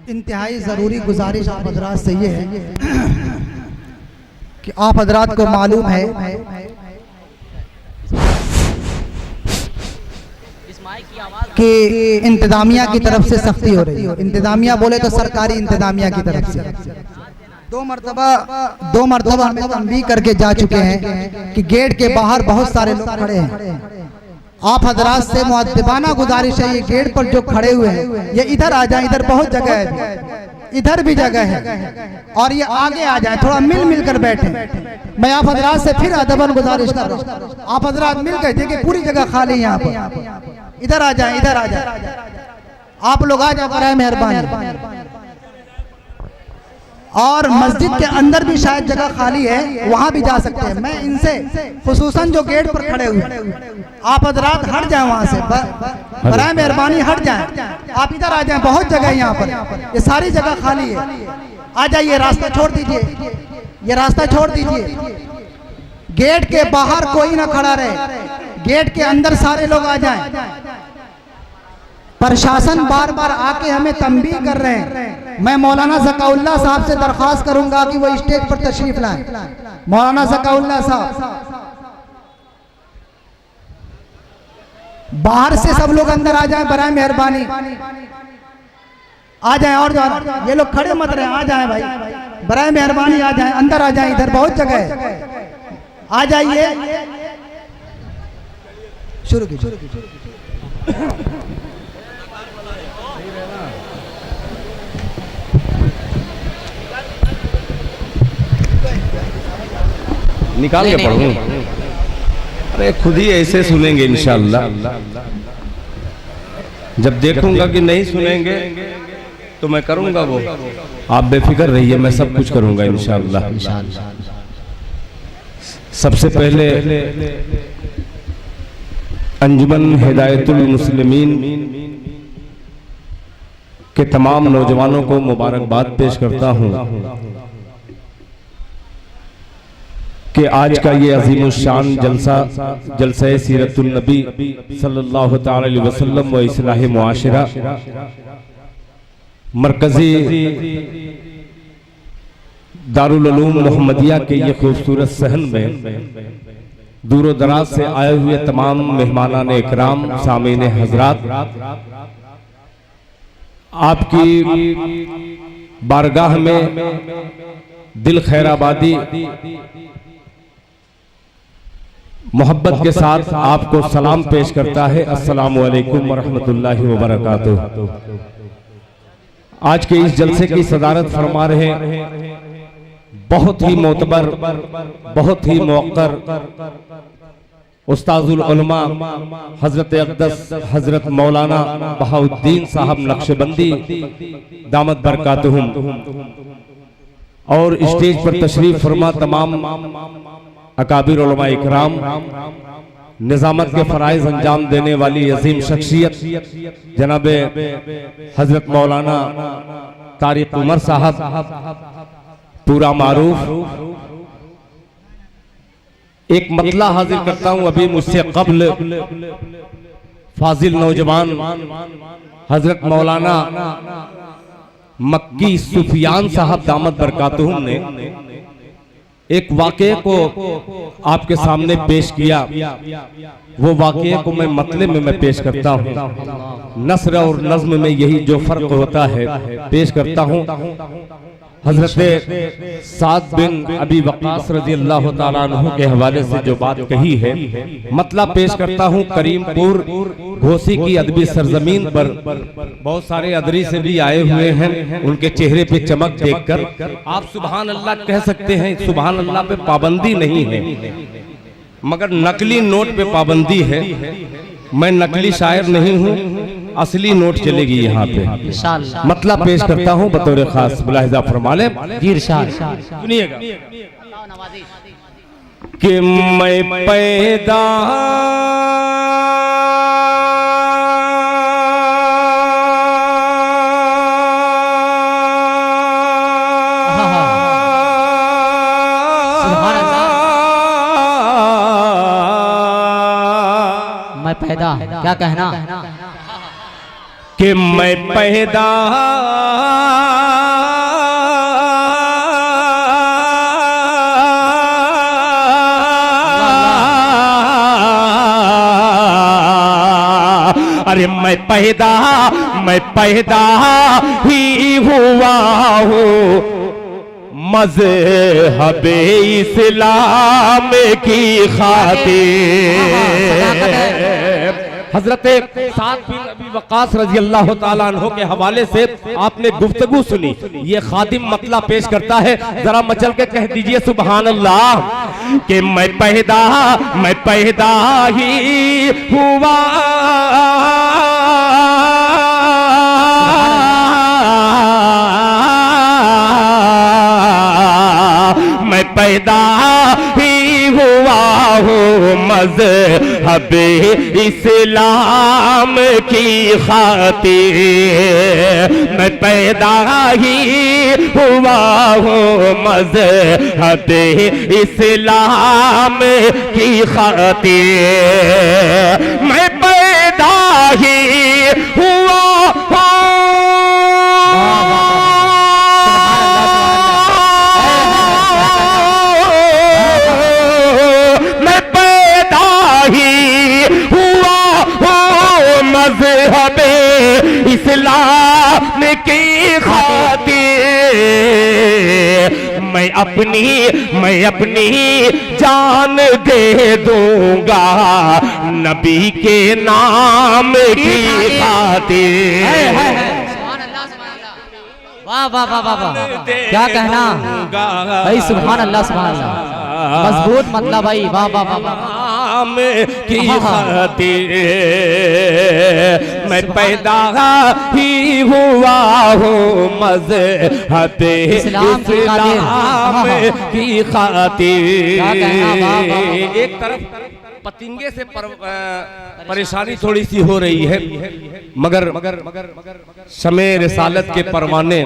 इंतहाई ज़रूरी गुजारिश आप हजरात से ये है कि आप हजरात को मालूम है कि इंतजामिया की तरफ से सख्ती हो रही है। इंतजामिया बोले तो सरकारी इंतजामिया की तरफ से दो मरतबा हमें तंबीह करके जा चुके हैं कि गेट के बाहर बहुत सारे लोग खड़े हैं। आप हजरात से मुअद्दिबाना गुजारिश है, ये गेट पर जो खड़े हुए हैं ये इधर आ जाएं, इधर बहुत जगह है, इधर भी जगह है, और ये आगे आ जाए, थोड़ा मिल कर बैठे। मैं आप हजरात से फिर अदबन गुजारिश कर रहा हूँ, आप हजरात मिल कर देखिए पूरी जगह खाली यहाँ पर, इधर आ जाए, इधर आ जाए, आप लोग आ जाए बराए मेहरबानी। और मस्जिद के अंदर भी शायद जगह खाली है, वहां भी जा सकते हैं। मैं इनसे खुसूसन जो गेट पर खड़े हुए आप हजरात हट जाए वहां से, बराए मेहरबानी हट जाए, आप इधर आ जाए, बहुत जगह है यहाँ पर, ये सारी जगह खाली है, आ जाइए, रास्ता छोड़ दीजिए, ये रास्ता छोड़ दीजिए। गेट के बाहर कोई ना खड़ा रहे, गेट के अंदर सारे लोग आ जाएं। प्रशासन बार बार आके हमें तंबीह कर रहे हैं। मैं मौलाना ज़काउल्लाह साहब से दरख्वास्त करूंगा कि वो स्टेज पर तशरीफ लाएं। मौलाना ज़काउल्लाह साहब, बाहर से सब लोग अंदर आ जाएं बराए मेहरबानी, आ जाएं। और ये लोग खड़े मत रहे, आ जाएं भाई, बराए मेहरबानी आ जाएं, अंदर आ जाएं, इधर बहुत जगह है, आ जाइए। शुरू कीजिए। निकाल के पढ़ूं? अरे खुद ही ऐसे सुनेंगे इंशाअल्लाह। जब देखूंगा कि नहीं सुनेंगे तो मैं करूंगा वो, आप बेफिक्र रहिए, मैं सब कुछ करूंगा इंशाअल्लाह। सबसे पहले अंजुमन हिदायतुल मुस्लिमीन के तमाम नौजवानों को मुबारकबाद पेश करता हूं कि आज का ये अज़ीमुश्शान जलसा सीरतुन नबी सल्लल्लाहु तआला अलैहि वसल्लम व इस्लाह मुआशिरा मरकजी दारुल उलूम मोहम्मदिया के ये खूबसूरत सहन में दूर दराज से आए हुए तमाम मेहमानान इकराम, सामीन हजरात, आपकी बारगाह में दिल खैराबादी मोहब्बत के साथ आपको सलाम पेश करता है। अस्सलामु अलैकुम वरहमतुल्लाहि वबरकातुहू। आज के इस जलसे की सदारत फरमा रहे बहुत ही मोतबर, बहुत ही मौक़र उस्ताजुल उलमा हजरत अक़दस हजरत मौलाना बहाउद्दीन साहब नक्शबंदी दामत बरकातुहुम, और स्टेज पर तशरीफ फरमा तमाम अकाबिर उलमा इकराम, निजामत के फराइज अंजाम देने वाली अजीम शख्सियत जनाब हजरत मौलाना तारिक उमर साहब पूरा मारूफ। एक मतला हाजिर करता हूं, अभी मुझसे कब्ल फाजिल नौजवान हजरत मौलाना मक्की सुफियान साहब दामत बरकातुहुम ने एक वाक़े को आपके सामने पेश किया। वो वाक़े को मैं मतले में मैं पेश करता हूँ, नस्र और नज़्म में यही जो फर्क होता है पेश करता हूँ। हजरत साद बिन अबी वक़ास रज़ी अल्लाह ताला अन्हु के हवाले से जो बात कही है, मतलब पेश करता हूँ। करीमपुर घोसी की अदबी सरजमीन पर बहुत सारे अदरी से भी आए हुए हैं, उनके चेहरे पे चमक देखकर आप सुभान अल्लाह कह सकते हैं। सुभान अल्लाह पे पाबंदी नहीं है, मगर नकली नोट पे पाबंदी है। मैं नकली शायर नहीं हूँ, असली नोट चलेगी यहाँ पे। मतलब पेश करता हूँ बतौर खास, मुलाहिजा फरमा ले। सुनिएगा कि मैं पैदा मैं पैदा क्या कहना, कि मैं पैदा अरे मैं पैदा ही हुआ हूँ मज़हब इस्लाम की खातिर। हजरत साद बिन अबी वक्कास रजी अल्लाह ताला अन्हु के हवाले से आपने गुफ्तगू सुनी। ये खादिम मतला पेश करता है, जरा मचल के कह दीजिए सुभान अल्लाह कि मैं पैदा ही हुआ मैं पैदा ही हुआ हूँ मज़हब इस्लाम की खातिर। मैं पैदा ही हुआ हूँ मज़हब इस्लाम की खातिर। मैं पैदा ही हुआ मज़हब इस्लाम की खातिर। मैं अपनी जान दे दूंगा नबी के नाम की खातिर। वाह वाह वाह वाह वाह, क्या कहना भाई, सुभान अल्लाह सुभान अल्लाह, मजबूत मतलब भाई, वाह वाह वाह वाह की खातिर। मैं पैदा ही हुआ हूँ मज़हब इस्लाम की खातिर। एक तरफ पतिंगे से परेशानी थोड़ी सी हो रही है, मगर समय रिसालत के परवाने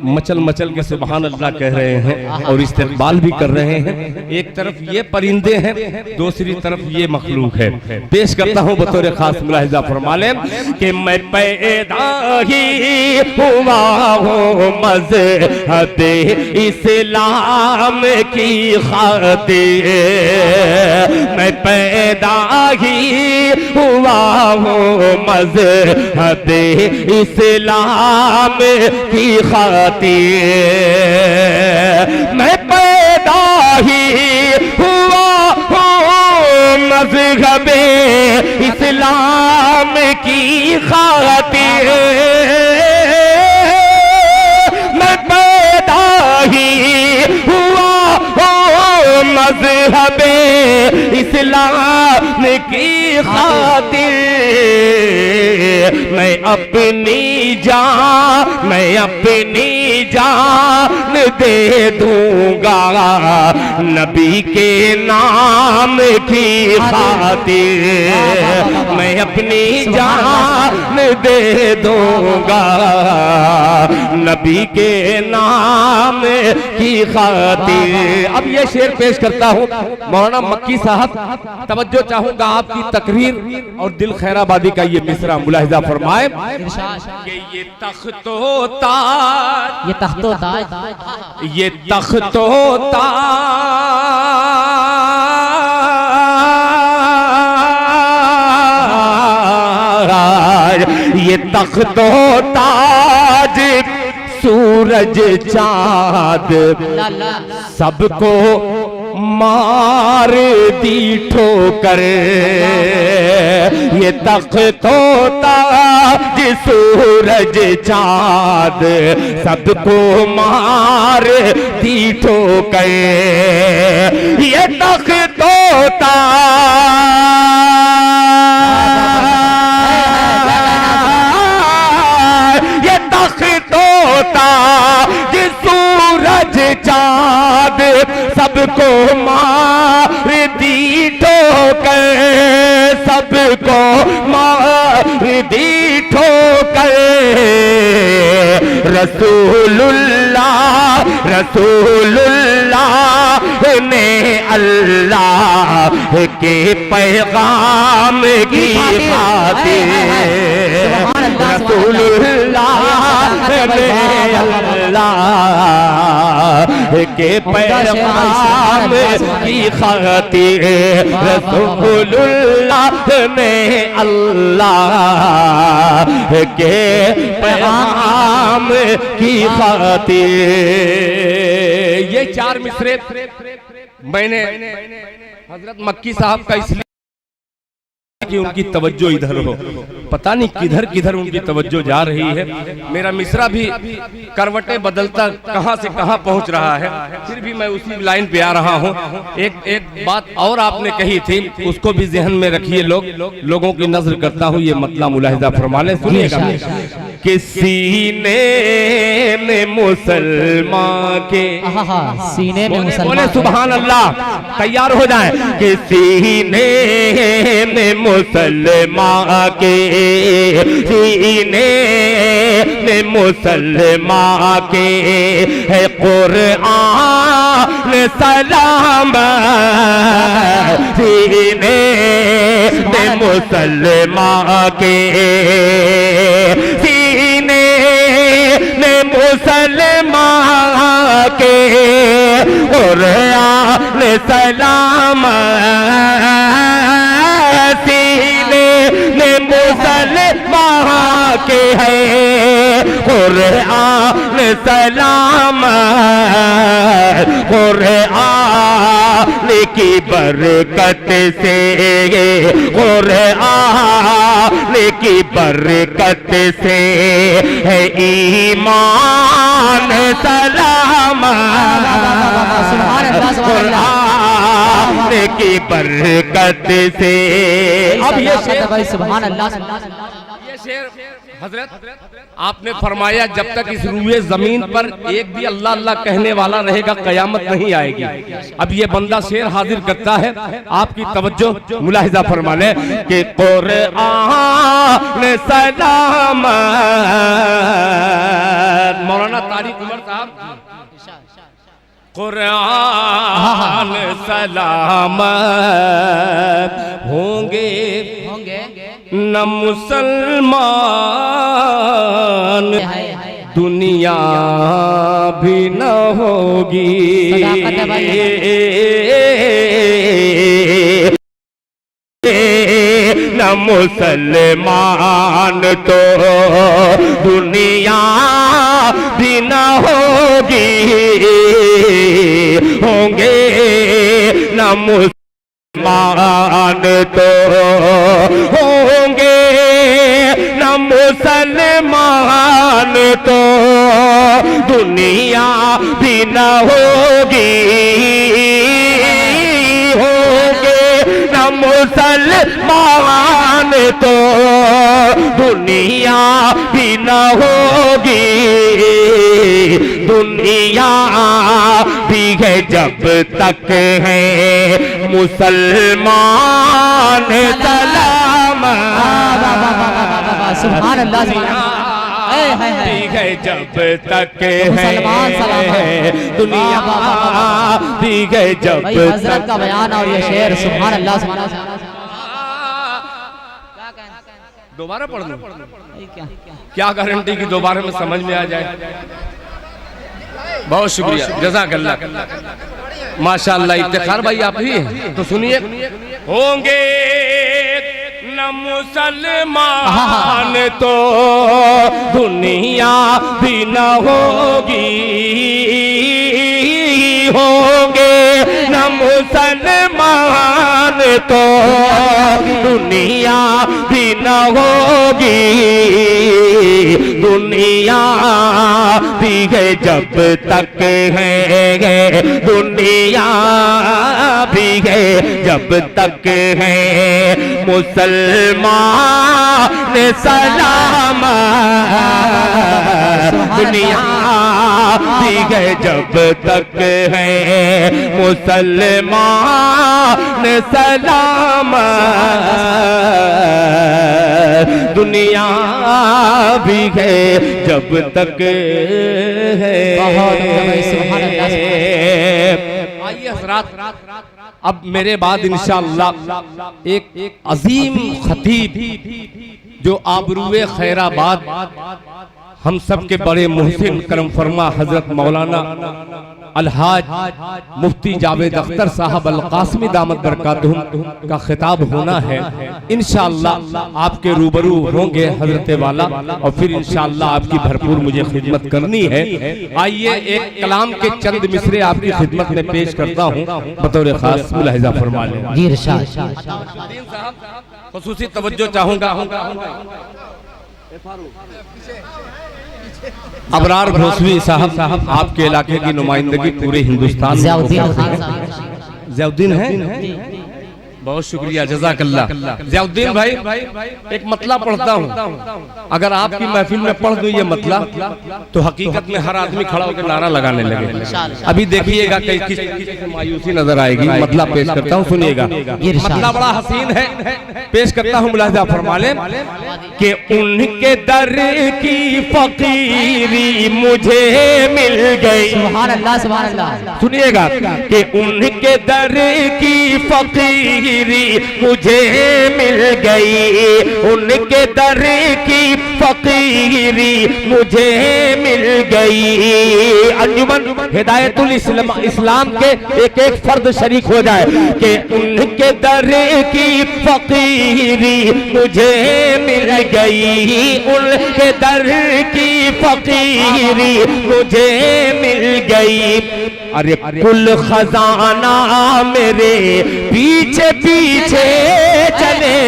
मचल के सुभान अल्लाह कह रहे हैं और इस्तेक़बाल भी कर रहे हैं। एक तरफ ये परिंदे हैं, दूसरी तरफ ये मखलूक है। पेश करता हूँ बतौर खास मुलाहिज़ा फरमा लें कि मैं पैदा ही हुआ हूँ मज़हब इस्लाम की खातिर। मैं पैदा ही हुआ हूँ मज़हब इस्लाम की खातिर। मैं पैदा ही हुआ हूँ मज़हब इस्लाम की खातिर। मैं पैदा ही हुआ हूँ मज़हब इस्लाम की खातिर। मैं अपनी जान दे दूंगा नबी के नाम की खातिर। मैं अपनी जान दे दूंगा नबी के नाम की खातिर। अब ये शेर पेश करता हूँ मौलाना मक्की साहब, तवज्जो चाहूंगा आपकी तकरीर और दिल खैराबादी का ये मिसरा मुलाहिज़ा फरमाए कि ये तख्तो ताज, ये तख्तो ताज, ये तख्तो ताज, ये तख्तो ताज सूरज चाँद सबको मार दी ठोकर। ये तख्तो ताज सूरज चाँद सबको मार दी ठोकर। ये तख्तो ताज, ये तख्तो ताज सूरज चाँद सबको मार दी ठोकर। सबको मार दी ठोकर। रसूलुल्लाह ने अल्लाह के पैगाम की खातिर। के पैगाम की खातिर रसूलुल्लाह ने अल्लाह के पैगाम की खातिर। ये चार मिसरे मैंने हजरत मक्की साहब का इसलिए कि उनकी तवज्जो इधर हो, पता नहीं किधर किधर उनकी तवज्जो जा रही है। मेरा मिसरा भी करवटें बदलता कहां से कहां पहुंच रहा है, फिर भी मैं उसी लाइन पे आ रहा हूं। एक बात और आपने कही थी, उसको भी जहन में रखिए। लोगों की नजर करता हूं, ये मतलब मुलाहिजा फरमाने सुनिएगा। कि सीने में मुसलमान के सीने में मुसलमान बोले सुभान अल्लाह, तैयार हो जाए। कि सीने में मुसलमान के, सीने में मुसलमान के है कुरान सलाम। सीने में मुसलमान के, सीने में मुसलमान के कुरान सलाम। सीने में मुसलमान के है कुरान सलाम। कुरान की बरकत से, कुरान की बरकत से है ईमान सलाम। कुरान की बरकत से। अब ये शेर, सुभान अल्लाह, ये शेर हजरत आपने फरमाया जब तक इस रूए जमीन पर एक भी अल्लाह अल्लाह कहने वाला रहेगा कयामत नहीं आएगी। अब ये बंदा शेर हाजिर करता है, आपकी तवज्जो मुलाहिजा फरमा ले। कि कुरान सलाम। मौलाना तारिक उमर साहब, कुरान सलामत होंगे न मुसलमान, दुनिया भी न होगी। न मुसलमान तो दुनिया भी न होगी। होंगे न मुसलमान तो होंगे न मुसलमान तो दुनिया भी न होगी। होंगे न मुसलमान तो दुनिया भी न होगी। दुनिया भी है जब तक है मुसलमान सलाम। सुभान अल्लाह, ठीक है जब तक है दुनिया, ठीक है जब हजरत का बयान और ये शेर। सुभान अल्लाह, सुभान अल्लाह। दोबारा पढ़ लो, क्या गारंटी की दोबारा में समझ में आ जाए। बहुत शुक्रिया, जज़ाकल्लाह, माशाअल्लाह। इफ्तिखार भाई आप ही हैं, तो सुनिए। होंगे न मुसलमान तो दुनिया भी न होगी। होंगे न मुसलमान तो दुनिया भी न होगी। दुनिया भी है जब तक है, दुनिया भी है जब तक है मुसलमान सलाम। दुनिया भी है जब तक है मुसलमान सलाम। दुनिया भी है जब तक है। आइए हज़रात, अब मेरे बाद इंशाअल्लाह एक अजीम खतीब जो आबरूए खैराबाद हम सब के बड़े मुहसिन करम फरमा हजरत मौलाना अलहाज मुफ्ती जावेद अख्तर साहब अल कासमी दामत बरकातुहुम का खिताब होना है। इंशाअल्लाह आपके रूबरू होंगे हजरत वाला और फिर इंशाअल्लाह आपकी भरपूर मुझे खिदमत करनी है। आइए एक कलाम के चंद मिसरे आपकी खिदमत में पेश करता हूँ, बतौर खास मुलाहिजा फरमा लें। जी इरशाद। खुसूसी तवज्जो चाहूंगा अबरार भोसवी साहब आपके इलाके की नुमाइंदगी पूरे हिंदुस्तान में ज़ियाउद्दीन खान साहब। ज़ियाउद्दीन है, बहुत शुक्रिया, जज़ाकल्लाह। ज़ियाउद्दीन भाई एक मतला पढ़ता हूँ, अगर आपकी महफिल में पढ़ दूं ये मतला तो हकीकत में हर आदमी खड़ा होकर नारा लगाने लगे। अभी देखिएगा किस मायूसी नजर आएगी। मतला पेश करता हूँ, सुनिएगा। मतला बड़ा हसीन है, पेश करता हूँ, मुलाहिजा फरमा लें कि उनके दर की फकीरी मुझे मिल गई। सुभान अल्लाह, सुभान अल्लाह। सुनिएगा कि उनके दर की फकीरी मुझे मिल गई, उनके दर की फकीरी मुझे मिल गई। अंजुमन हिदायतुल इस्लाम के एक फर्द शरीक हो जाए कि उनके दर की फकीरी मुझे मिल गई, उनके दर की फकीरी मुझे मिल गई। अरे कुल खजाना मेरे पीछे पीछे चले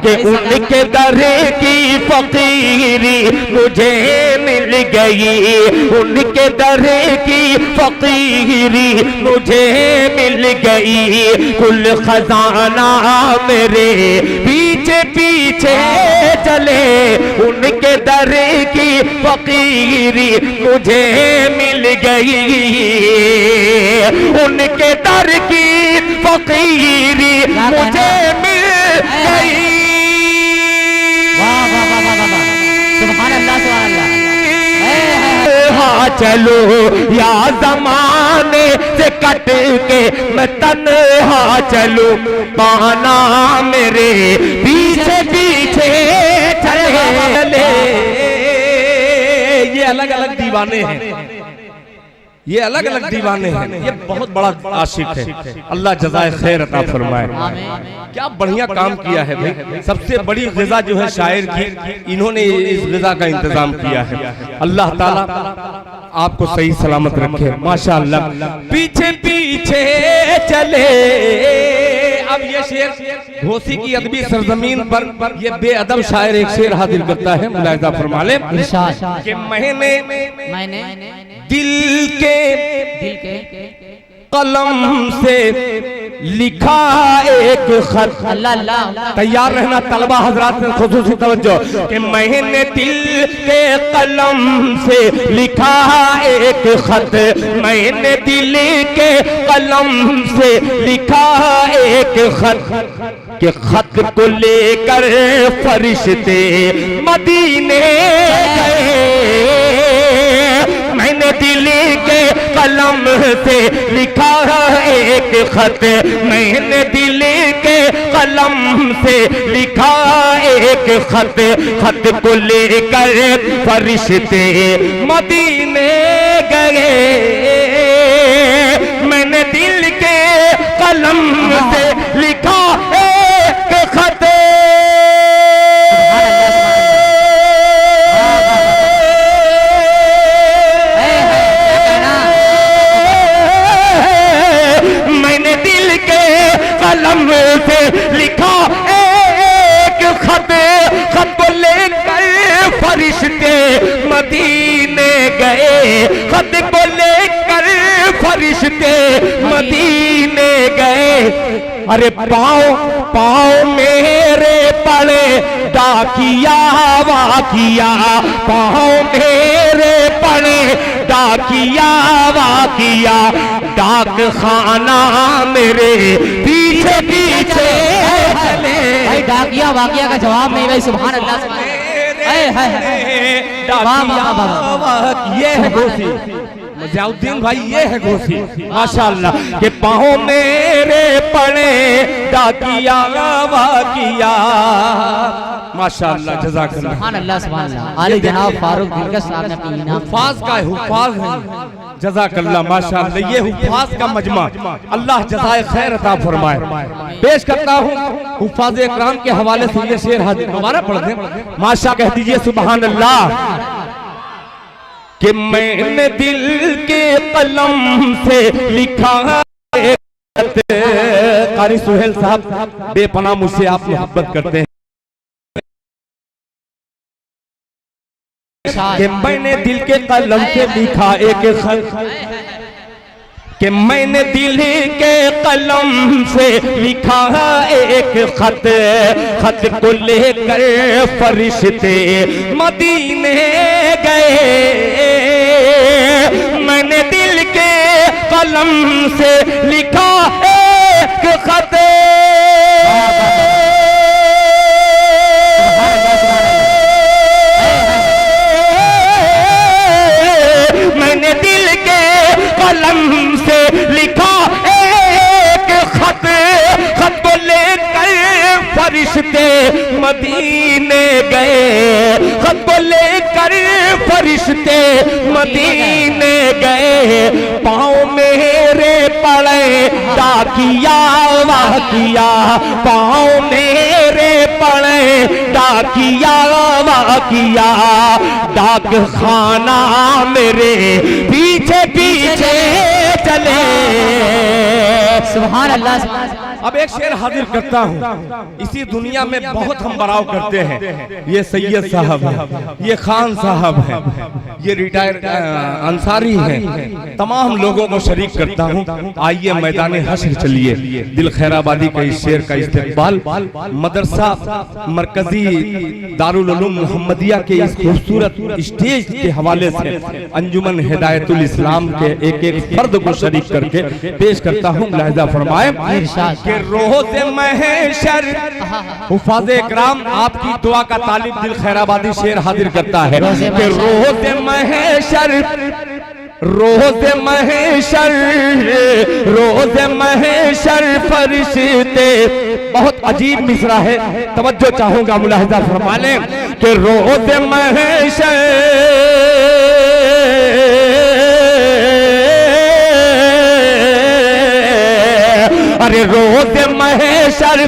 कि उनके दर की फकीरी मुझे मिल गई, उनके दर की फकीरी मुझे मिल गई। कुल खजाना मेरे पीछे पीछे चले, उनके दर की फकीरी मुझे मिल गई, उनके दर की फकीरी मुझे मिल गई। वाह वाह वाह वाह वाह, सुभान अल्लाह, सुभान अल्लाह। हाँ चलो या ज़माने से कट के मैं तन्हा चलूं, पाना मेरे पीछे पीछे चले। ये अलग अलग दीवाने हैं, ये अलग अलग दीवाने हैं, ये बहुत बड़ा आशिक है। अल्लाह जज़ाए खैर अता फरमाए। क्या बढ़िया काम किया है भाई। सबसे बड़ी ग़िज़ा जो है शायर की, इन्होंने इस ग़िज़ा का इंतजाम किया है। अल्लाह ताला आपको सही सलामत रखे, माशाअल्लाह। पीछे पीछे चले। अब ये शेर घोसी की अदबी सरजमीन पर ये बेअदब शायर एक शेर हाजिर करता है, मुलाहिजा फरमा ले कि मैंने दिल के कलम से लिखा एक खत। अल्लाह अल्लाह। तैयार रहना तलबा हजरात में खुसूसी तवज्जो कि मैंने दिल के कलम से लिखा एक खत, मैंने दिल के कलम से लिखा एक खत कि खत को लेकर फरिश्ते मदीने गए। मैंने दिल के कलम से लिखा एक खत, मैंने दिल के कलम से लिखा एक खत, खत को लेकर फरिश्ते मदीने गए। मैंने दिल के कलम से लिखा एक खत, कलम से लिखा एक खत, खत को लेकर फरिश्ते मदीने गए, खत को लेकर फरिश्ते मदीने गए। अरे पाँव पाँव मेरे पड़े डाकिया वाकिया, पाँव मेरे पड़े डाकिया वाकिया, डाक खाना मेरे पीछे पीछे चले। भाई डाकिया वाकिया का जवाब नहीं भाई, सुभान अल्लाह, सुभान। डाकिया ये है घोसी, मजाउद्दीन भाई ये है घोसी माशाअल्लाह के पाँव मेरे पड़े डाकिया वाकिया माशाअल्लाह जज़ाकल्लाह सुभान अल्लाह सुभान अल्लाह। आले जनाब फारूक दिलकश साहब ने अपनी इनाम हुफाज का हुफाज है जज़ाकल्लाह माशाअल्लाह। ये हुफाज का मजमा अल्लाह जज़ाए खैर अता फरमाए। पेश करता हूँ हुफाज इकराम के हवाले से ये शेर हाजिर दोबारा पढ़ दें माशा कह दीजिए सुभान अल्लाह कि मैंने दिल के कलम से लिखा कारी सुहेल साहब बेपनाह मुझसे आप मोहब्बत करते हैं कि मैंने दिल के कलम से लिखा एक खत कि मैंने दिल के कलम से लिखा एक खत खत को लेकर फरिश्ते मदीने गए मैंने दिल के कलम से लिखा एक खत मैंने दिल के कलम से लिखा एक खत खत को लेकर फरिश्ते मदीने गए खत को लेकर फरिश्ते मदीने गए पाँव मेरे पड़े डाकिया वाकिया पाँव मेरे पड़े डाकिया वाकिया डाक खाना मेरे पीछे पीछे चले सुभान अल्लाह। अब एक शेर हाजिर करता हूँ। इसी दुनिया में बहुत हम बराव करते हैं। ये सैयद साहब है, ये खान साहब है, ये रिटायर अंसारी है, तमाम लोगों को शरीक करता हूँ। आइए मैदान हश्र चलिए। दिल खैराबादी के इस शेर का इस्तेमाल मदरसा मरकजी दारुल उलूम मोहम्मदिया के इस खूबसूरत स्टेज के हवाले से अंजुमन हिदायतुल इस्लाम के एक एक फर्द को शरीक करके पेश करता हूँ। मुलाहिजा फरमाए कि रोज़े महशर हुफाज़े इकराम आपकी दुआ का तालिब दिल खैराबादी शेर हाजिर करता है कि रोज़े महशर रोज़े महशर रोज़े महशर फरिश्ते बहुत अजीब मिसरा है, तवज्जो चाहूंगा मुलाहिजा फरमा लें कि रोज़े महशर अरे रोज़ महशर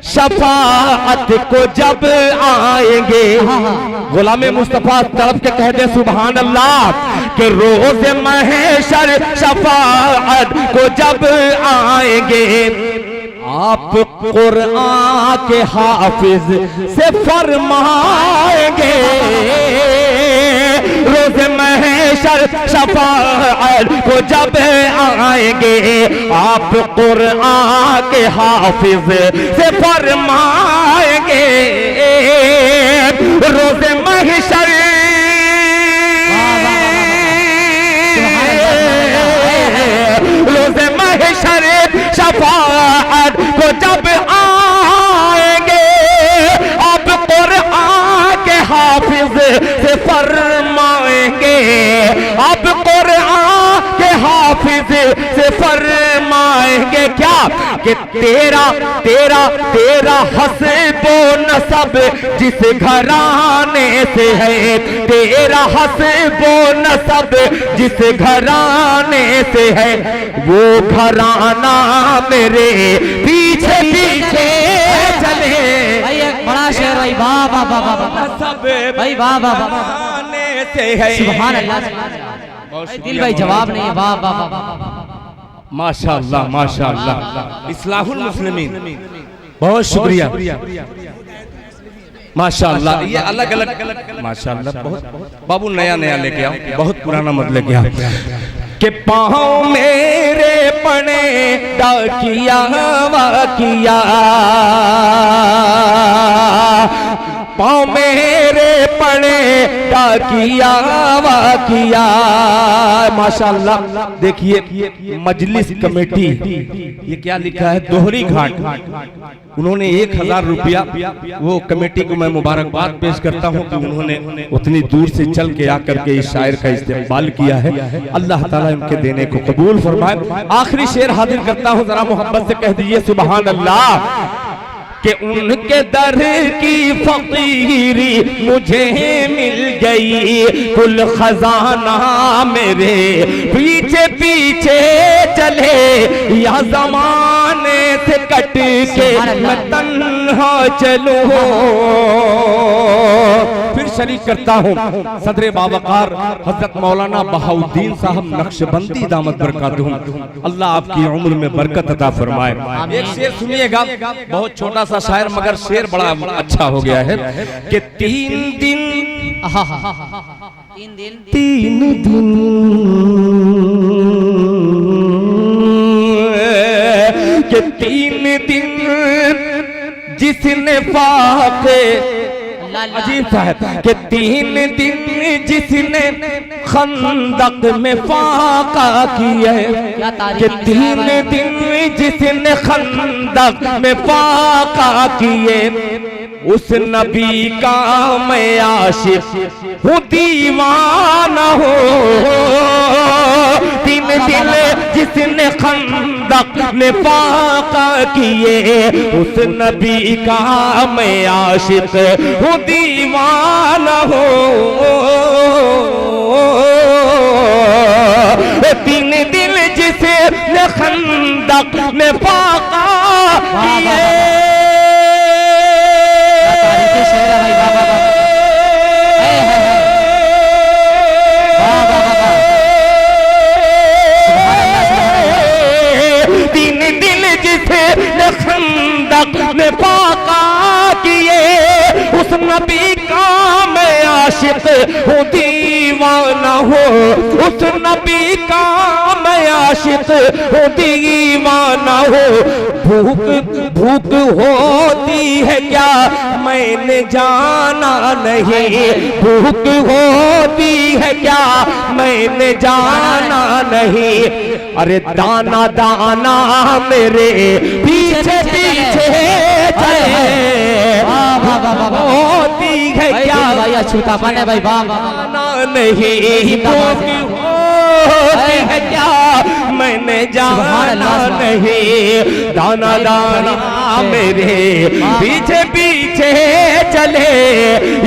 शफाअत को जब आएंगे गुलामे मुस्तफा तरफ के कह दे सुभान अल्लाह कि रोज़ महशर शफाअत को जब आएंगे आप कुरान के हाफिज से फरमाएंगे रोज़ महशर शफाअत को जब आएंगे आप कुरान के हाफिज से फरमाएंगे रोज़ महशर रोज़ महशर शफाअत को जब आएंगे आप कुरान के हाफिज से फरमाएंगे आप कुरान के हाफिज से फरमाएंगे क्या कि तेरा तेरा तेरा हस्बो नसब जिस घराने से है तेरा हस्बो नसब जिस घराने से है वो घराना मेरे पीछे पीछे चले। भाई एक बड़ा शेर भाई वाह वाह वाह वाह भाई वाह वाह वाह से है सुभान अल्लाह। दिल भाई जवाब नहीं है वाह वाह वाह माशाअल्लाह माशाअल्लाह। इस्लाहुल मुस्लिमीन बहुत शुक्रिया माशाअल्लाह। ये अलग अलग माशाअल्लाह बहुत बाबू नया नया लेके आओ, बहुत पुराना मत लेके आओ कि पाँव मेरे पड़े डाकिया वाकिया पाँव मेरे पड़े डाकिया वाकिया। माशाअल्लाह देखिए मजलिस कमेटी, ये क्या लिखा है, दोहरी घाट। उन्होंने 1000 रुपया, वो कमेटी को मैं मुबारकबाद पेश करता हूँ कि उन्होंने उतनी दूर से चल के आकर के इस शायर का इस्तेमाल किया है। अल्लाह ताला इनके देने को कबूल फरमाए। आखिरी शेर हाजिर करता हूँ, जरा मोहब्बत से कह दीजिए सुभान अल्लाह। कि उनके दर की फकीरी मुझे मिल गई, कुल खजाना मेरे पीछे पीछे चले, या जमाने से कट के मैं तन्हा चलूं। फिर शरीक करता हूँ सदर बावकार हजरत मौलाना बहाउद्दीन साहब नक्शबंदी दामत बरकातहू, अल्लाह आपकी उम्र में बरकत अता फरमाए। एक शेर सुनिएगा, बहुत छोटा सा शायर मगर शेर बड़ा अच्छा हो गया है कि 3 दिन के 3 दिन जिसने फाके, अजीब सा है कि 3 दिन जिसने खंदक में फाका किया, कि 3 दिन जिसने खंदक में फाका किए, उस नबी का मैं आशिक हूँ दीवाना हो। 3 दिन जिसने खंदक में फाका किए, उस नबी का मैं आशिक हूँ दीवाना हो। 3 दिन जिसने खंदक में फाका किए, में पाका किए, उस नबी का मैं आशिक हूँ दीवाना हो। उस नबी का मैं आशिक हूँ दीवाना हो। भूख भूख होती है क्या मैंने जाना नहीं, भूख होती है क्या मैंने जाना नहीं। अरे दाना दाना मेरे पीछे पीछे चले, होती है क्या भाई छूटा पाने भाई दाना नहीं, भूख होती है क्या मैंने जाना नहीं। दाना दाना मेरे पीछे पीछे चले,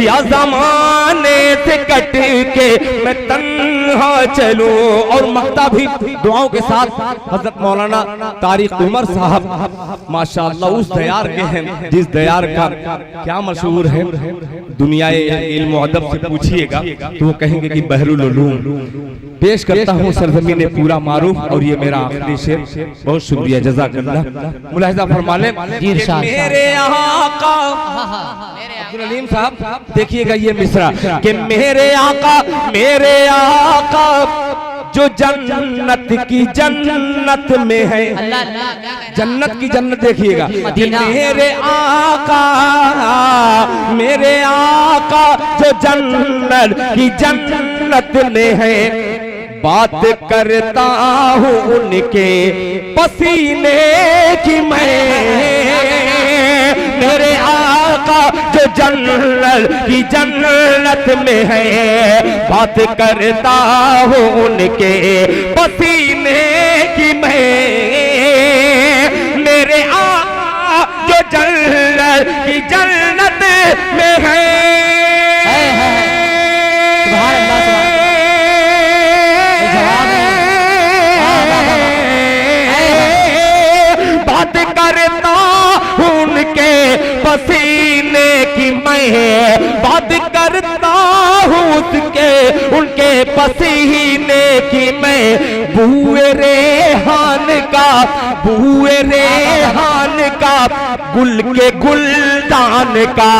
या जमाने से कट के मैं तन्हा चलूं। और मक्ता भी दुआओं के साथ हजरत मौलाना तारिक उमर साहब माशाअल्लाह उस दयार के हैं जिस दयार का क्या मशहूर है, दुनिया इल्म और अदब से पूछिएगा तो वो कहेंगे कि बहरुल उलूम। पेश करता हूँ सरजमीन पूरा मारूफ, और ये मेरा आखिरी शेर। बहुत शुक्रिया, जज़ाकल्लाह। मुलाहिज़ा फरमा लें मेरे आका अब्दुल अलीम साहब, देखिएगा ये मिसरा कि मेरे आका जो जन्नत की जन्नत में है, जन्नत की जन्नत देखिएगा। मेरे आका जो जन्नत की जन्नत में है, बात करता हूँ उनके पसीने की मैं। मेरे आका जो जन्नत की जन्नत में है, बात करता हूँ उनके पसीने की मैं। मेरे आका जो जन्नत की जन्नत में है, बात करता उनके पसीने की मैं, बात करता हूँ उनके पसीने की मैं। बूए रेहान का गुल के गुलदान का,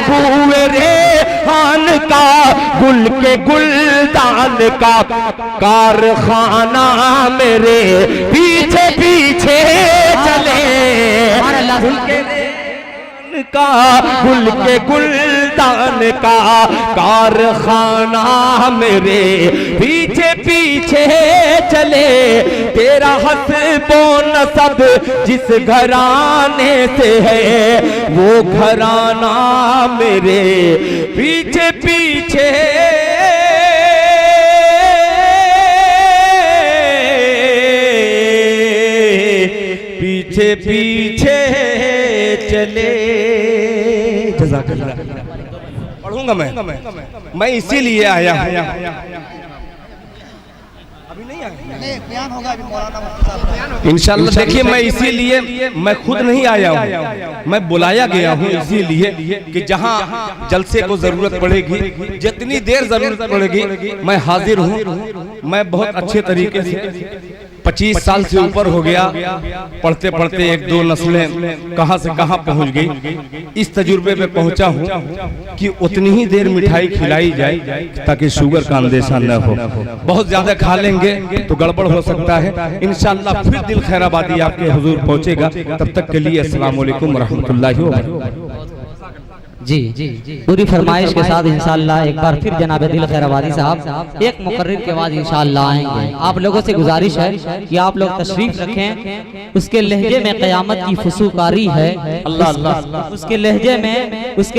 बूए रेहान का गुल के गुलदान का कारखाना मेरे पीछे पीछे चले। का गुल के गुल शैतान का कारखाना मेरे पीछे पीछे चले। तेरा हस्बो नसब जिस घराने से है वो घराना मेरे पीछे पीछे पीछे पीछे चले। जज़ाकल्लाह। पढ़ूंगा मैं इसीलिए आया हूं। अभी नहीं आया, बयान होगा अभी मौलाना इंशाअल्लाह। देखिए मैं इसीलिए मैं खुद नहीं आया हूँ, मैं बुलाया गया हूँ इसीलिए कि जहाँ जलसे को जरूरत पड़ेगी, जितनी देर जरूरत पड़ेगी मैं हाजिर हूँ। मैं बहुत अच्छे तरीके से 25 साल से ऊपर हो गया, पढ़ते पढ़ते एक दो नस्लें कहां से कहां पहुंच गई। इस तजुर्बे पे पहुंचा हूं कि उतनी ही देर मिठाई खिलाई जाए ताकि शुगर का अंदेशा न हो। बहुत ज्यादा खा लेंगे तो गड़बड़ हो सकता है। इंशाअल्लाह फिर दिल खैराबादी आपके हुजूर पहुंचेगा। तब तक के लिए अस्सलाम वालेकुम रहमतुल्लाहि व बरकातहू। जी पूरी फरमाइश के साथ इंशाअल्लाह एक बार फिर जनाब दिल खैराबादी साहब एक मुकर्रिर के बाद इंशाअल्लाह आएंगे। आप लोगों से गुजारिश है कि आप लोग तशरीफ रखें। उसके लहजे में क़यामत की फुसूकारी है। अल्लाह अल्लाह। उसके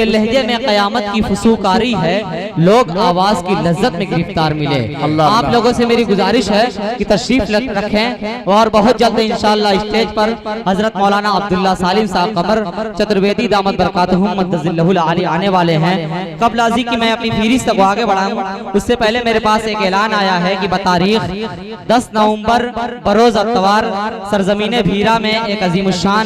लहजे में क़यामत की फुसूकारी है। लोग आवाज की लज्जत में गिरफ्तार मिले। आप लोगों से मेरी गुजारिश है कि तशरीफ रखें और बहुत जल्द इंशाअल्लाह स्टेज पर हजरत मौलाना अब्दुल्ला सालिम साहब कमर चतुर्वेदी दामत बरकातहुम मद्दजिल्लहुल आली आने वाले हैं। कबल अज़ी की मैं अपनी फीरिस्त को आगे बढ़ाऊं उससे पहले मेरे पास एक ऐलान आया है कि बतारीख 10 नवंबर बरोज अतवार सरजमीन भीरा में एक अजीमुशान